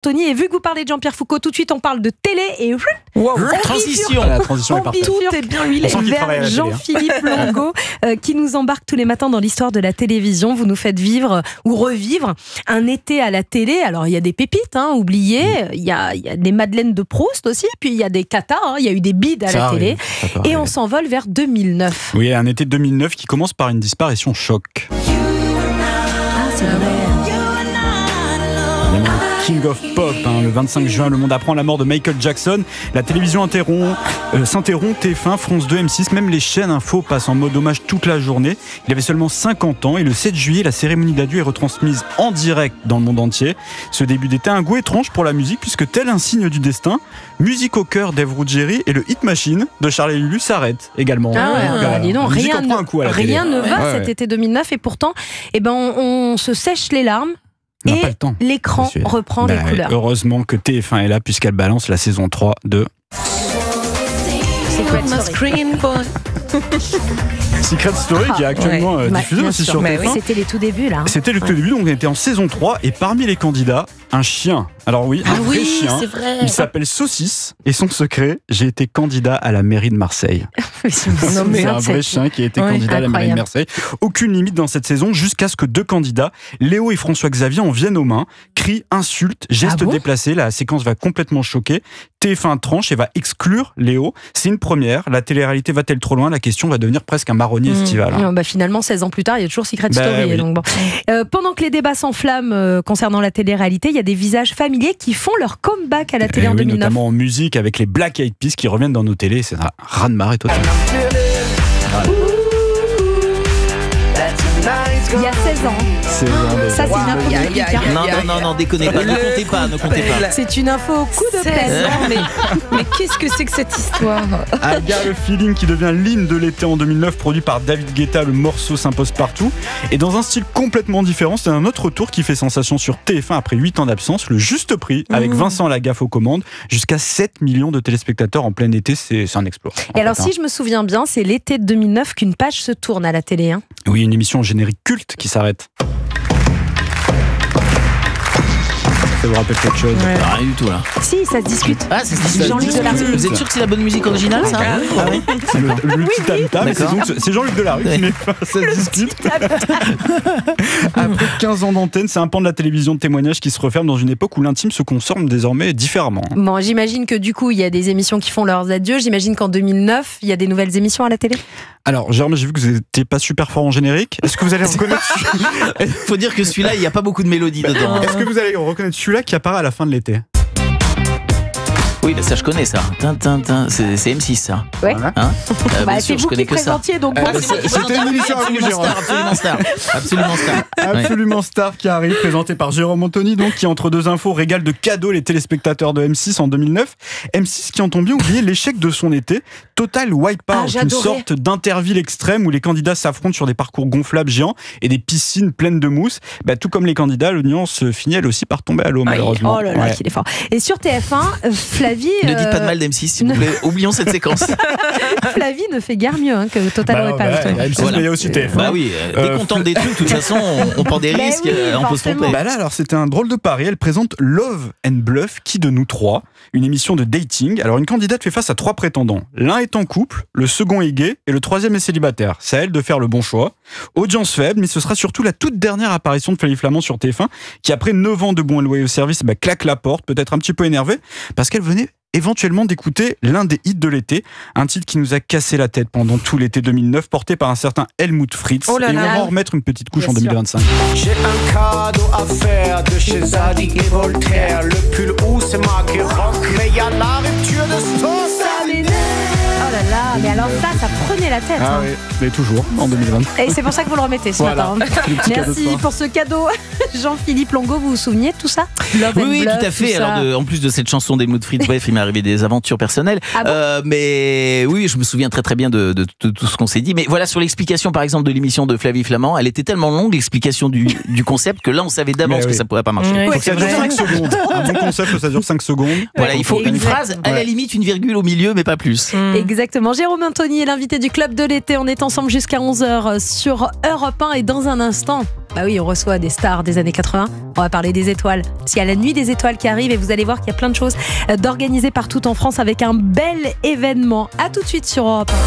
Tony, et vu que vous parlez de Jean-Pierre Foucault, tout de suite on parle de télé et transition. La transition est parfaite. Tout est bien huilé vers Jean-Philippe Longo qui nous embarque tous les matins dans l'histoire de la télévision. Vous nous faites vivre ou revivre un été à la télé. Alors il y a des pépites, oubliées, il y a des Madeleines de Proust aussi, puis il y a des catas, il y a eu des bides à la télé. Et on s'envole vers 2009. Oui, un été 2009 qui commence par une disparition choc. Ah, c'est vrai. King of Pop, le 25 juin, le monde apprend la mort de Michael Jackson. La télévision s'interrompt, TF1, France 2, M6, même les chaînes info passent en mode hommage toute la journée. Il avait seulement 50 ans et le 7 juillet, la cérémonie d'adieu est retransmise en direct dans le monde entier. Ce début d'été a un goût étrange pour la musique puisque tel un signe du destin, Musique au cœur d'Ève Ruggieri et le Hit Machine de Charles et Lulu s'arrêtent également. Dis donc, rien ne va cet été 2009 et pourtant on se sèche les larmes. Et l'écran reprend les couleurs. Heureusement que TF1 est là puisqu'elle balance la saison 3 de Secret Story qui est actuellement diffusé aussi sur TF1. C'était les tout débuts là. C'était le tout début, donc on était en saison 3 et parmi les candidats, un chien. Alors un vrai chien. Il s'appelle Saucisse et son secret, j'ai été candidat à la mairie de Marseille. C'est un vrai chien qui a été candidat à la mairie de Marseille. Aucune limite dans cette saison jusqu'à ce que deux candidats, Léo et François Xavier, en viennent aux mains, crient, insultent, gestes déplacés. La séquence va complètement choquer. TF1 tranche et va exclure Léo. C'est une première. La télé-réalité va-t-elle trop loin? La question va devenir presque un marronnier estival. Finalement, 16 ans plus tard, il y a toujours Secret Story. Donc pendant que les débats s'enflamment concernant la télé-réalité, il y a des visages familiers qui font leur comeback à la télé en 2009. Notamment en musique avec les Black Eyed Peas qui reviennent dans nos télés. C'est un raz-de-marée total. Il y a 16 ans. Ça, c'est une info publique. Non, déconnez pas. Ne comptez pas. C'est une info au coup de peine. Mais qu'est-ce que c'est que cette histoire? Aga, le feeling qui devient l'hymne de l'été en 2009, produit par David Guetta, le morceau s'impose partout. Et dans un style complètement différent, c'est un autre retour qui fait sensation sur TF1 après 8 ans d'absence. Le juste prix, avec Vincent Lagaffe aux commandes. Jusqu'à 7 millions de téléspectateurs en plein été, c'est un exploit. Et alors, si je me souviens bien, c'est l'été de 2009 qu'une page se tourne à la télé. Oui, une émission générique culte qui s'arrête. Ça vous rappelle quelque chose? Rien du tout là. Si, ça se discute. Ah, ça se discute. Jean-Luc Delarue. Vous êtes sûr que c'est la bonne musique originale, ça? C'est le petit tam-tam, c'est Jean-Luc Delarue, mais ça se discute. Après 15 ans d'antenne, c'est un pan de la télévision de témoignage qui se referme dans une époque où l'intime se consomme désormais différemment. Bon, j'imagine que du coup, il y a des émissions qui font leurs adieux. J'imagine qu'en 2009, il y a des nouvelles émissions à la télé. Alors, Jérôme, j'ai vu que vous n'étiez pas super fort en générique. Est-ce que vous allez reconnaître Il faut dire que celui-là, il n'y a pas beaucoup de mélodie dedans. Est-ce que vous allez reconnaître celui-là qui apparaît à la fin de l'été? Oui, ça je connais ça. C'est M6 ça. Ouais. C'est vous qui présentiez donc. C'était une émission absolument star qui arrive, présentée par Jérôme Anthony, donc qui entre deux infos régale de cadeaux les téléspectateurs de M6 en 2009. M6 qui entend bien oublier l'échec de son été. Total Wipeout, une sorte d'interville extrême où les candidats s'affrontent sur des parcours gonflables géants et des piscines pleines de mousse. Tout comme les candidats, l'audience finit elle aussi par tomber à l'eau malheureusement. Oh là là, qu'il est fort. Et sur TF1, Flavie. Ne dites pas de mal d'M6 s'il vous plaît. Oublions cette séquence. Flavie ne fait guère mieux que Total Wipeout. M6, il y a aussi TF1. Dès qu'on tente des trucs, de toute façon, on prend des risques, on peut se tromper. Là, alors c'était un drôle de pari. Elle présente Love and Bluff, qui de nous trois, une émission de dating. Alors une candidate fait face à 3 prétendants. L'un est en couple, le second est gay et le troisième est célibataire. C'est à elle de faire le bon choix. Audience faible, mais ce sera surtout la toute dernière apparition de Flavie Flamand sur TF1, qui après 9 ans de bons et loyaux services, claque la porte, peut-être un petit peu énervée, parce qu'elle venait éventuellement d'écouter l'un des hits de l'été, un titre qui nous a cassé la tête pendant tout l'été 2009, porté par un certain Helmut Fritz. Et on va en remettre une petite couche en 2025. J'ai un cadeau à faire de chez Zadi et Voltaire. Le pull haut c'est marqué rock, mais y a la rupture de stock. Oh là là, mais alors ça prenait la tête. Oui, mais toujours en 2020. Et c'est pour ça que vous le remettez ce matin. Merci pour ce cadeau. Jean-Philippe Longo, vous vous souveniez de tout ça? Oui, tout à fait. Alors, en plus de cette chanson d'Helmut Fritz, bref, il m'est arrivé des aventures personnelles. Mais oui, je me souviens très très bien de tout ce qu'on s'est dit. Mais voilà, sur l'explication par exemple de l'émission de Flavie Flamand, elle était tellement longue, l'explication du concept, que là on savait d'avance que ça pourrait pas marcher. Il faut que ça dure 5 secondes. Un bon concept, ça dure 5 secondes. Voilà, il faut une phrase, à la limite une virgule au milieu, mais pas plus. Exactement. Jérôme Anthony est l'invité du Club de l'été. On est ensemble jusqu'à 11h sur Europe 1 et dans un instant... Bah oui, on reçoit des stars des années 80. On va parler des étoiles. Parce qu'il y a la nuit des étoiles qui arrive et vous allez voir qu'il y a plein de choses d'organisées partout en France avec un bel événement. À tout de suite sur Europe 1.